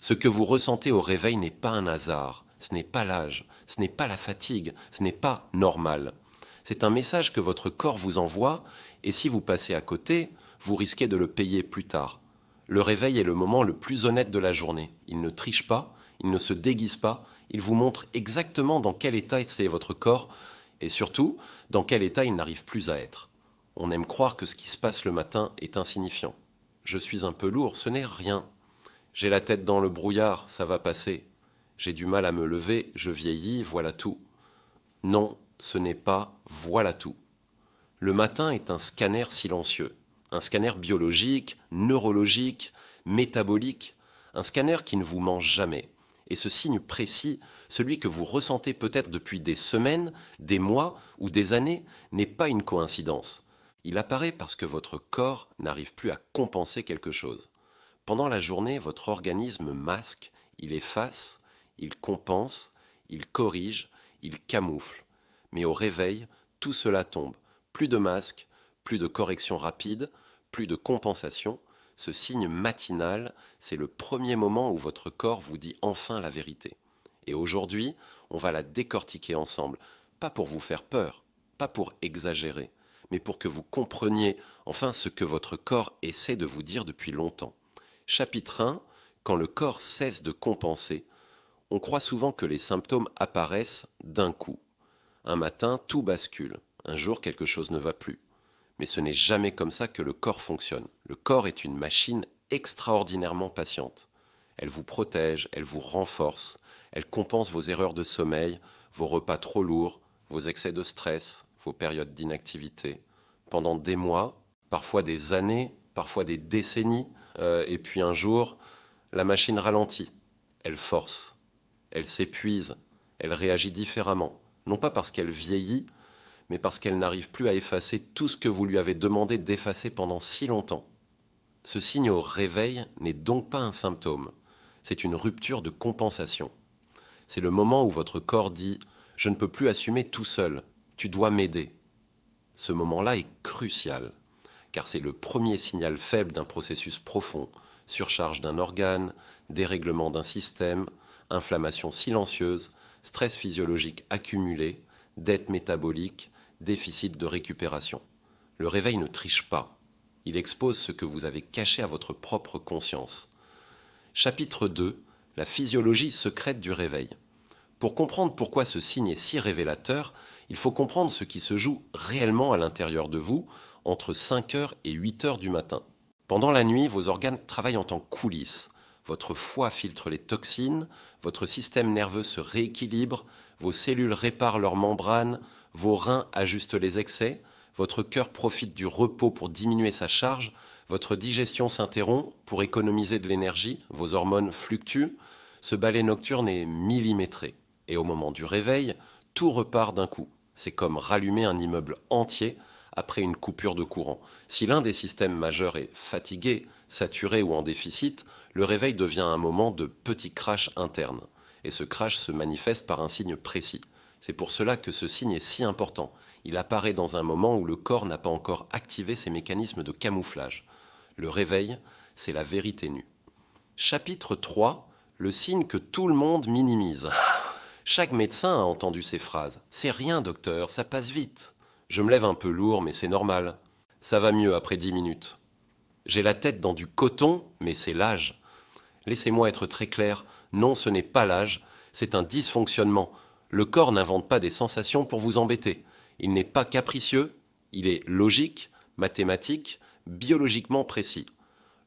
Ce que vous ressentez au réveil n'est pas un hasard, ce n'est pas l'âge, ce n'est pas la fatigue, ce n'est pas normal. C'est un message que votre corps vous envoie et si vous passez à côté, vous risquez de le payer plus tard. Le réveil est le moment le plus honnête de la journée. Il ne triche pas, il ne se déguise pas, il vous montre exactement dans quel état est votre corps et surtout dans quel état il n'arrive plus à être. On aime croire que ce qui se passe le matin est insignifiant. Je suis un peu lourd, ce n'est rien. J'ai la tête dans le brouillard, ça va passer. J'ai du mal à me lever, je vieillis, voilà tout. Non, ce n'est pas voilà tout. Le matin est un scanner silencieux, un scanner biologique, neurologique, métabolique, un scanner qui ne vous mange jamais. Et ce signe précis, celui que vous ressentez peut-être depuis des semaines, des mois ou des années, n'est pas une coïncidence. Il apparaît parce que votre corps n'arrive plus à compenser quelque chose. Pendant la journée, votre organisme masque, il efface, il compense, il corrige, il camoufle. Mais au réveil, tout cela tombe. Plus de masque, plus de correction rapide, plus de compensation. Ce signe matinal, c'est le premier moment où votre corps vous dit enfin la vérité. Et aujourd'hui, on va la décortiquer ensemble. Pas pour vous faire peur, pas pour exagérer, mais pour que vous compreniez enfin ce que votre corps essaie de vous dire depuis longtemps. Chapitre 1. Quand le corps cesse de compenser, on croit souvent que les symptômes apparaissent d'un coup. Un matin, tout bascule. Un jour, quelque chose ne va plus. Mais ce n'est jamais comme ça que le corps fonctionne. Le corps est une machine extraordinairement patiente. Elle vous protège, elle vous renforce, elle compense vos erreurs de sommeil, vos repas trop lourds, vos excès de stress, vos périodes d'inactivité. Pendant des mois, parfois des années, parfois des décennies, et puis un jour, la machine ralentit, elle force, elle s'épuise, elle réagit différemment. Non pas parce qu'elle vieillit, mais parce qu'elle n'arrive plus à effacer tout ce que vous lui avez demandé d'effacer pendant si longtemps. Ce signe au réveil n'est donc pas un symptôme, c'est une rupture de compensation. C'est le moment où votre corps dit ⁇ Je ne peux plus assumer tout seul, tu dois m'aider ⁇ Ce moment-là est crucial, car c'est le premier signal faible d'un processus profond, surcharge d'un organe, dérèglement d'un système, inflammation silencieuse, stress physiologique accumulé, dette métabolique, déficit de récupération. Le réveil ne triche pas. Il expose ce que vous avez caché à votre propre conscience. Chapitre 2. La physiologie secrète du réveil. Pour comprendre pourquoi ce signe est si révélateur, il faut comprendre ce qui se joue réellement à l'intérieur de vous entre 5 heures et 8 heures du matin. Pendant la nuit, vos organes travaillent en coulisses. Votre foie filtre les toxines, votre système nerveux se rééquilibre, vos cellules réparent leurs membranes, vos reins ajustent les excès, votre cœur profite du repos pour diminuer sa charge, votre digestion s'interrompt pour économiser de l'énergie, vos hormones fluctuent, ce balai nocturne est millimétré. Et au moment du réveil, tout repart d'un coup. C'est comme rallumer un immeuble entier après une coupure de courant. Si l'un des systèmes majeurs est fatigué, saturé ou en déficit, le réveil devient un moment de petit crash interne. Et ce crash se manifeste par un signe précis. C'est pour cela que ce signe est si important. Il apparaît dans un moment où le corps n'a pas encore activé ses mécanismes de camouflage. Le réveil, c'est la vérité nue. Chapitre 3. Le signe que tout le monde minimise. Chaque médecin a entendu ces phrases. C'est rien, docteur, ça passe vite. Je me lève un peu lourd, mais c'est normal. Ça va mieux après 10 minutes. J'ai la tête dans du coton, mais c'est l'âge. Laissez-moi être très clair. Non, ce n'est pas l'âge, c'est un dysfonctionnement. Le corps n'invente pas des sensations pour vous embêter. Il n'est pas capricieux, il est logique, mathématique, biologiquement précis.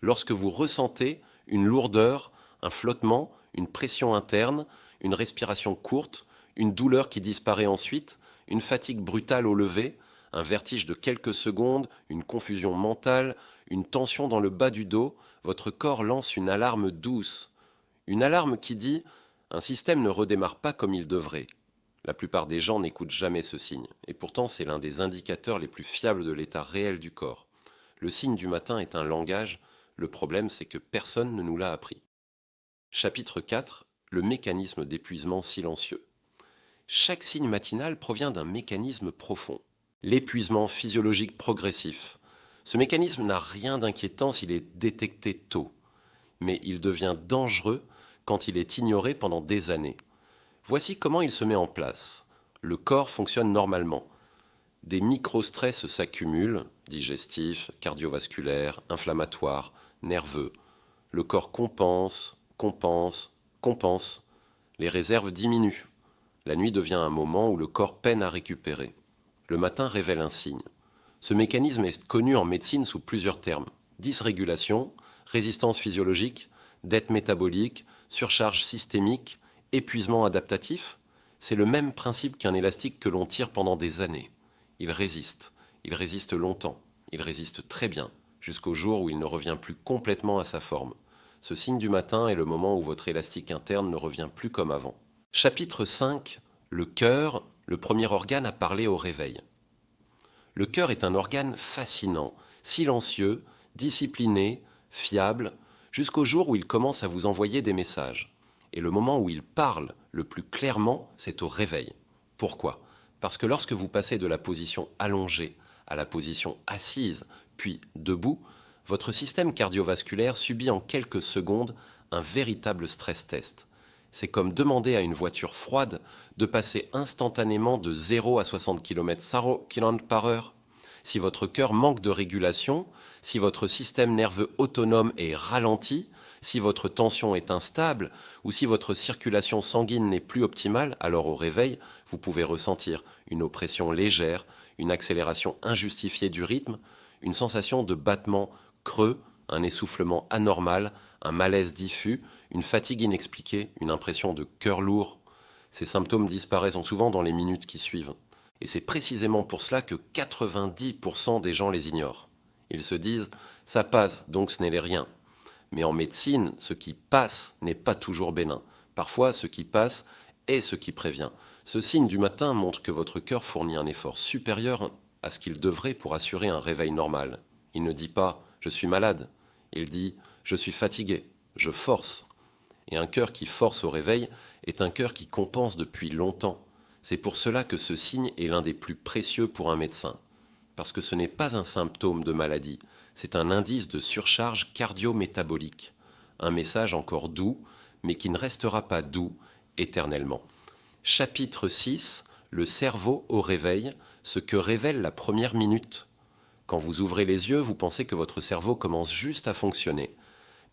Lorsque vous ressentez une lourdeur, un flottement, une pression interne, une respiration courte, une douleur qui disparaît ensuite, une fatigue brutale au lever, un vertige de quelques secondes, une confusion mentale, une tension dans le bas du dos, votre corps lance une alarme douce. Une alarme qui dit « un système ne redémarre pas comme il devrait ». La plupart des gens n'écoutent jamais ce signe, et pourtant c'est l'un des indicateurs les plus fiables de l'état réel du corps. Le signe du matin est un langage, le problème c'est que personne ne nous l'a appris. Chapitre 4. Le mécanisme d'épuisement silencieux. Chaque signe matinal provient d'un mécanisme profond, l'épuisement physiologique progressif. Ce mécanisme n'a rien d'inquiétant s'il est détecté tôt, mais il devient dangereux quand il est ignoré pendant des années. Voici comment il se met en place. Le corps fonctionne normalement. Des micro-stress s'accumulent, digestifs, cardiovasculaires, inflammatoires, nerveux. Le corps compense, compense, compense. Les réserves diminuent. La nuit devient un moment où le corps peine à récupérer. Le matin révèle un signe. Ce mécanisme est connu en médecine sous plusieurs termes. Dysrégulation, résistance physiologique, dette métabolique, surcharge systémique, épuisement adaptatif. C'est le même principe qu'un élastique que l'on tire pendant des années. Il résiste longtemps, il résiste très bien, jusqu'au jour où il ne revient plus complètement à sa forme. Ce signe du matin est le moment où votre élastique interne ne revient plus comme avant. Chapitre 5. Le cœur, le premier organe à parler au réveil. Le cœur est un organe fascinant, silencieux, discipliné, fiable, jusqu'au jour où il commence à vous envoyer des messages. Et le moment où il parle le plus clairement, c'est au réveil. Pourquoi ? Parce que lorsque vous passez de la position allongée à la position assise, puis debout, votre système cardiovasculaire subit en quelques secondes un véritable stress test. C'est comme demander à une voiture froide de passer instantanément de 0 à 60 km/h. Si votre cœur manque de régulation, si votre système nerveux autonome est ralenti, si votre tension est instable ou si votre circulation sanguine n'est plus optimale, alors au réveil, vous pouvez ressentir une oppression légère, une accélération injustifiée du rythme, une sensation de battement creux, un essoufflement anormal, un malaise diffus, une fatigue inexpliquée, une impression de cœur lourd. Ces symptômes disparaissent souvent dans les minutes qui suivent. Et c'est précisément pour cela que 90% des gens les ignorent. Ils se disent « ça passe, donc ce n'est rien ». Mais en médecine, ce qui passe n'est pas toujours bénin. Parfois, ce qui passe est ce qui prévient. Ce signe du matin montre que votre cœur fournit un effort supérieur à ce qu'il devrait pour assurer un réveil normal. Il ne dit pas « je suis malade », il dit « je suis fatigué, je force ». Et un cœur qui force au réveil est un cœur qui compense depuis longtemps. C'est pour cela que ce signe est l'un des plus précieux pour un médecin. Parce que ce n'est pas un symptôme de maladie, c'est un indice de surcharge cardio-métabolique. Un message encore doux, mais qui ne restera pas doux éternellement. Chapitre 6. Le cerveau au réveil, ce que révèle la première minute. Quand vous ouvrez les yeux, vous pensez que votre cerveau commence juste à fonctionner.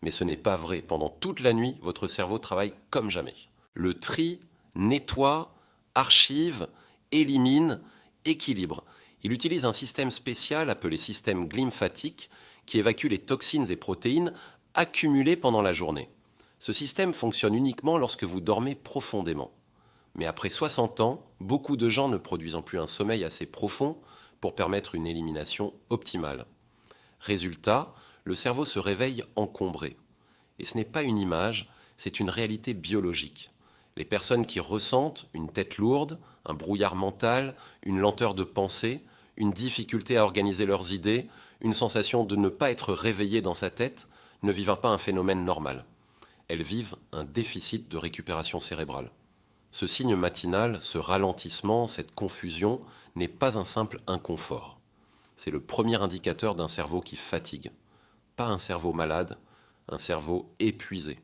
Mais ce n'est pas vrai. Pendant toute la nuit, votre cerveau travaille comme jamais. Le tri, nettoie, archive, élimine, équilibre. Il utilise un système spécial appelé système glymphatique qui évacue les toxines et protéines accumulées pendant la journée. Ce système fonctionne uniquement lorsque vous dormez profondément. Mais après 60 ans, beaucoup de gens ne produisant plus un sommeil assez profond pour permettre une élimination optimale. Résultat, le cerveau se réveille encombré. Et ce n'est pas une image, c'est une réalité biologique. Les personnes qui ressentent une tête lourde, un brouillard mental, une lenteur de pensée, une difficulté à organiser leurs idées, une sensation de ne pas être réveillé dans sa tête, ne vivent pas un phénomène normal. Elles vivent un déficit de récupération cérébrale. Ce signe matinal, ce ralentissement, cette confusion, n'est pas un simple inconfort. C'est le premier indicateur d'un cerveau qui fatigue. Pas un cerveau malade, un cerveau épuisé.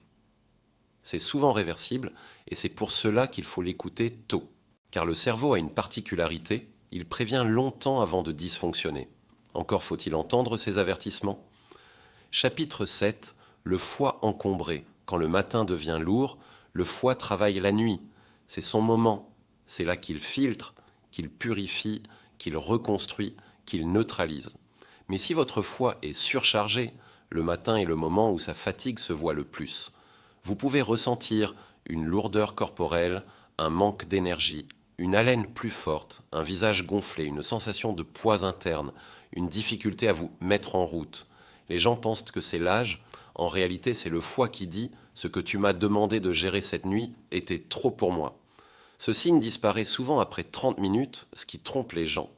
C'est souvent réversible et c'est pour cela qu'il faut l'écouter tôt. Car le cerveau a une particularité, il prévient longtemps avant de dysfonctionner. Encore faut-il entendre ces avertissements. Chapitre 7. Le foie encombré. Quand le matin devient lourd, le foie travaille la nuit. C'est son moment. C'est là qu'il filtre, qu'il purifie, qu'il reconstruit, qu'il neutralise. Mais si votre foie est surchargé, le matin est le moment où sa fatigue se voit le plus. Vous pouvez ressentir une lourdeur corporelle, un manque d'énergie, une haleine plus forte, un visage gonflé, une sensation de poids interne, une difficulté à vous mettre en route. Les gens pensent que c'est l'âge, en réalité c'est le foie qui dit « ce que tu m'as demandé de gérer cette nuit était trop pour moi ». Ce signe disparaît souvent après 30 minutes, ce qui trompe les gens.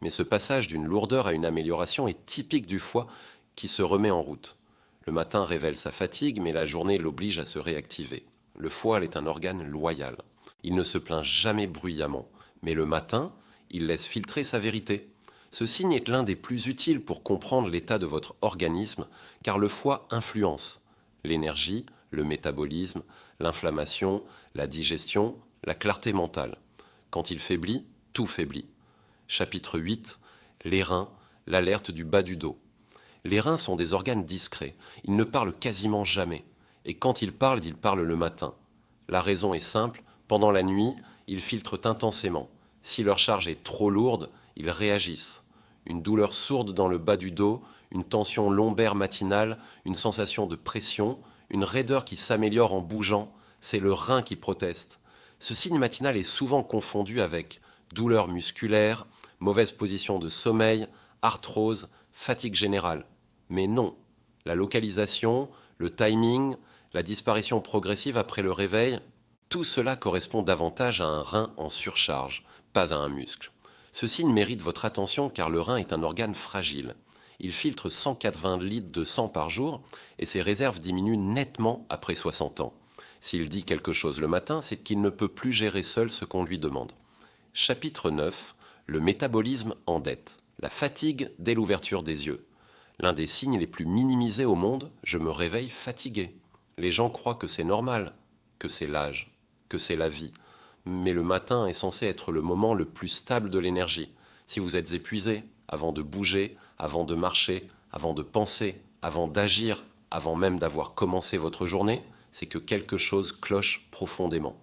Mais ce passage d'une lourdeur à une amélioration est typique du foie qui se remet en route. Le matin révèle sa fatigue, mais la journée l'oblige à se réactiver. Le foie est un organe loyal. Il ne se plaint jamais bruyamment, mais le matin, il laisse filtrer sa vérité. Ce signe est l'un des plus utiles pour comprendre l'état de votre organisme, car le foie influence l'énergie, le métabolisme, l'inflammation, la digestion, la clarté mentale. Quand il faiblit, tout faiblit. Chapitre 8, les reins, l'alerte du bas du dos. Les reins sont des organes discrets, ils ne parlent quasiment jamais. Et quand ils parlent le matin. La raison est simple, pendant la nuit, ils filtrent intensément. Si leur charge est trop lourde, ils réagissent. Une douleur sourde dans le bas du dos, une tension lombaire matinale, une sensation de pression, une raideur qui s'améliore en bougeant, c'est le rein qui proteste. Ce signe matinal est souvent confondu avec douleur musculaire, mauvaise position de sommeil, arthrose, fatigue générale. Mais non, la localisation, le timing, la disparition progressive après le réveil, tout cela correspond davantage à un rein en surcharge, pas à un muscle. Ce signe mérite votre attention car le rein est un organe fragile. Il filtre 180 litres de sang par jour et ses réserves diminuent nettement après 60 ans. S'il dit quelque chose le matin, c'est qu'il ne peut plus gérer seul ce qu'on lui demande. Chapitre 9. Le métabolisme en dette. La fatigue dès l'ouverture des yeux. L'un des signes les plus minimisés au monde, je me réveille fatigué. Les gens croient que c'est normal, que c'est l'âge, que c'est la vie. Mais le matin est censé être le moment le plus stable de l'énergie. Si vous êtes épuisé, avant de bouger, avant de marcher, avant de penser, avant d'agir, avant même d'avoir commencé votre journée, c'est que quelque chose cloche profondément.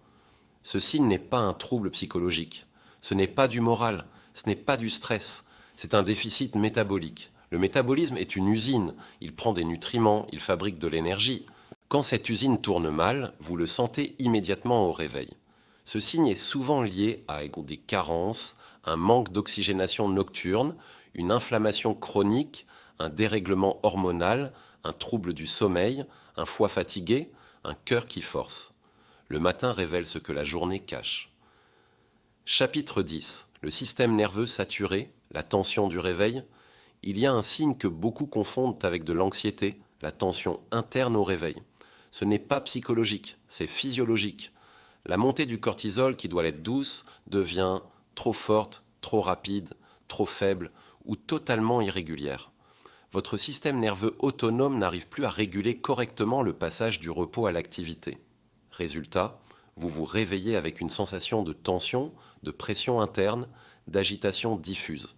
Ce signe n'est pas un trouble psychologique. Ce n'est pas du moral, ce n'est pas du stress. C'est un déficit métabolique. Le métabolisme est une usine. Il prend des nutriments, il fabrique de l'énergie. Quand cette usine tourne mal, vous le sentez immédiatement au réveil. Ce signe est souvent lié à des carences, un manque d'oxygénation nocturne, une inflammation chronique, un dérèglement hormonal, un trouble du sommeil, un foie fatigué, un cœur qui force. Le matin révèle ce que la journée cache. Chapitre 10. Le système nerveux saturé, la tension du réveil. Il y a un signe que beaucoup confondent avec de l'anxiété, la tension interne au réveil. Ce n'est pas psychologique, c'est physiologique. La montée du cortisol, qui doit être douce, devient trop forte, trop rapide, trop faible ou totalement irrégulière. Votre système nerveux autonome n'arrive plus à réguler correctement le passage du repos à l'activité. Résultat, vous vous réveillez avec une sensation de tension, de pression interne, d'agitation diffuse.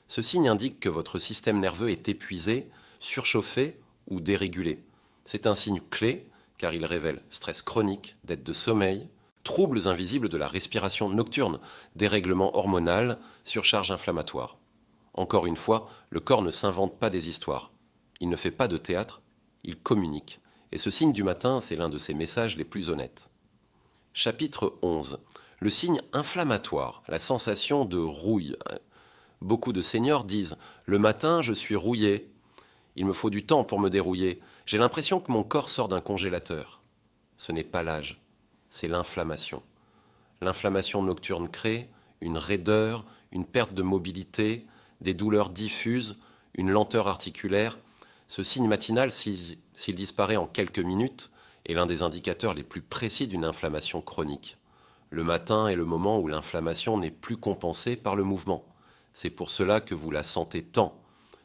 Ce signe indique que votre système nerveux est épuisé, surchauffé ou dérégulé. C'est un signe clé car il révèle stress chronique, dette de sommeil, troubles invisibles de la respiration nocturne, dérèglement hormonal, surcharge inflammatoire. Encore une fois, le corps ne s'invente pas des histoires. Il ne fait pas de théâtre, il communique. Et ce signe du matin, c'est l'un de ses messages les plus honnêtes. Chapitre 11. Le signe inflammatoire, la sensation de rouille. Beaucoup de seniors disent « Le matin, je suis rouillé. Il me faut du temps pour me dérouiller. J'ai l'impression que mon corps sort d'un congélateur. » Ce n'est pas l'âge, c'est l'inflammation. L'inflammation nocturne crée une raideur, une perte de mobilité, des douleurs diffuses, une lenteur articulaire. Ce signe matinal, s'il disparaît en quelques minutes, est l'un des indicateurs les plus précis d'une inflammation chronique. Le matin est le moment où l'inflammation n'est plus compensée par le mouvement. C'est pour cela que vous la sentez tant.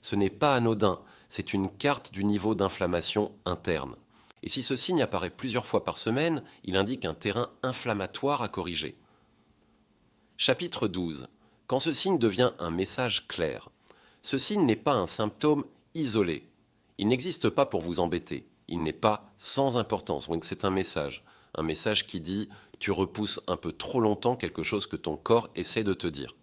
Ce n'est pas anodin, c'est une carte du niveau d'inflammation interne. Et si ce signe apparaît plusieurs fois par semaine, il indique un terrain inflammatoire à corriger. Chapitre 12. Quand ce signe devient un message clair. Ce signe n'est pas un symptôme isolé. Il n'existe pas pour vous embêter. Il n'est pas sans importance. Donc c'est un message qui dit « tu repousses un peu trop longtemps quelque chose que ton corps essaie de te dire ».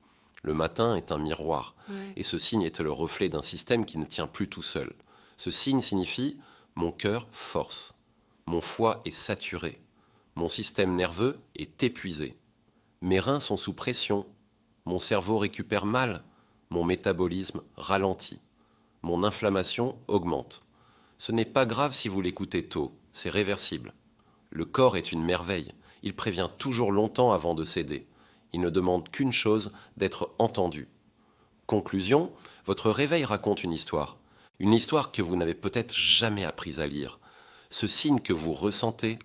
Le matin est un miroir. Et ce signe est le reflet d'un système qui ne tient plus tout seul. Ce signe signifie « mon cœur force ». Mon foie est saturé. Mon système nerveux est épuisé. Mes reins sont sous pression. Mon cerveau récupère mal. Mon métabolisme ralentit. Mon inflammation augmente. Ce n'est pas grave si vous l'écoutez tôt, c'est réversible. Le corps est une merveille. Il prévient toujours longtemps avant de céder. Il ne demande qu'une chose, d'être entendu. Conclusion, votre réveil raconte une histoire. Une histoire que vous n'avez peut-être jamais apprise à lire. Ce signe que vous ressentez,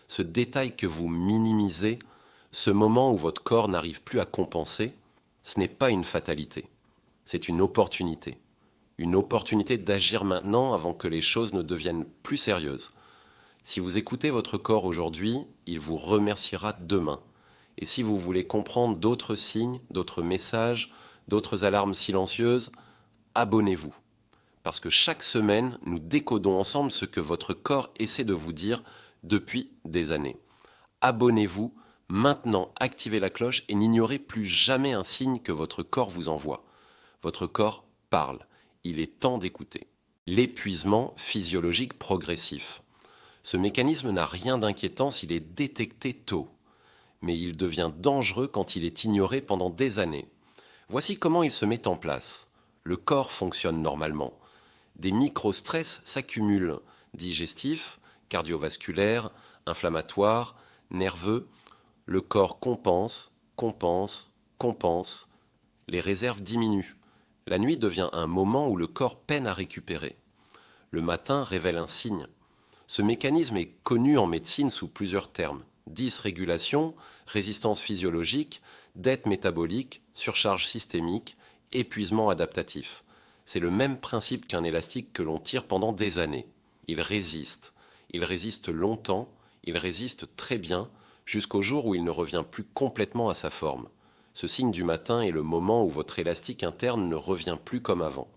ce détail que vous minimisez, ce moment où votre corps n'arrive plus à compenser, ce n'est pas une fatalité. C'est une opportunité. Une opportunité d'agir maintenant avant que les choses ne deviennent plus sérieuses. Si vous écoutez votre corps aujourd'hui, il vous remerciera demain. Et si vous voulez comprendre d'autres signes, d'autres messages, d'autres alarmes silencieuses, abonnez-vous. Parce que chaque semaine, nous décodons ensemble ce que votre corps essaie de vous dire depuis des années. Abonnez-vous, maintenant activez la cloche et n'ignorez plus jamais un signe que votre corps vous envoie. Votre corps parle, il est temps d'écouter. L'épuisement physiologique progressif. Ce mécanisme n'a rien d'inquiétant s'il est détecté tôt, mais il devient dangereux quand il est ignoré pendant des années. Voici comment il se met en place. Le corps fonctionne normalement. Des micro-stress s'accumulent, digestifs, cardiovasculaires, inflammatoires, nerveux. Le corps compense, compense, compense. Les réserves diminuent. La nuit devient un moment où le corps peine à récupérer. Le matin révèle un signe. Ce mécanisme est connu en médecine sous plusieurs termes. Dysrégulation, résistance physiologique, dette métabolique, surcharge systémique, épuisement adaptatif. C'est le même principe qu'un élastique que l'on tire pendant des années. Il résiste longtemps, il résiste très bien, jusqu'au jour où il ne revient plus complètement à sa forme. Ce signe du matin est le moment où votre élastique interne ne revient plus comme avant.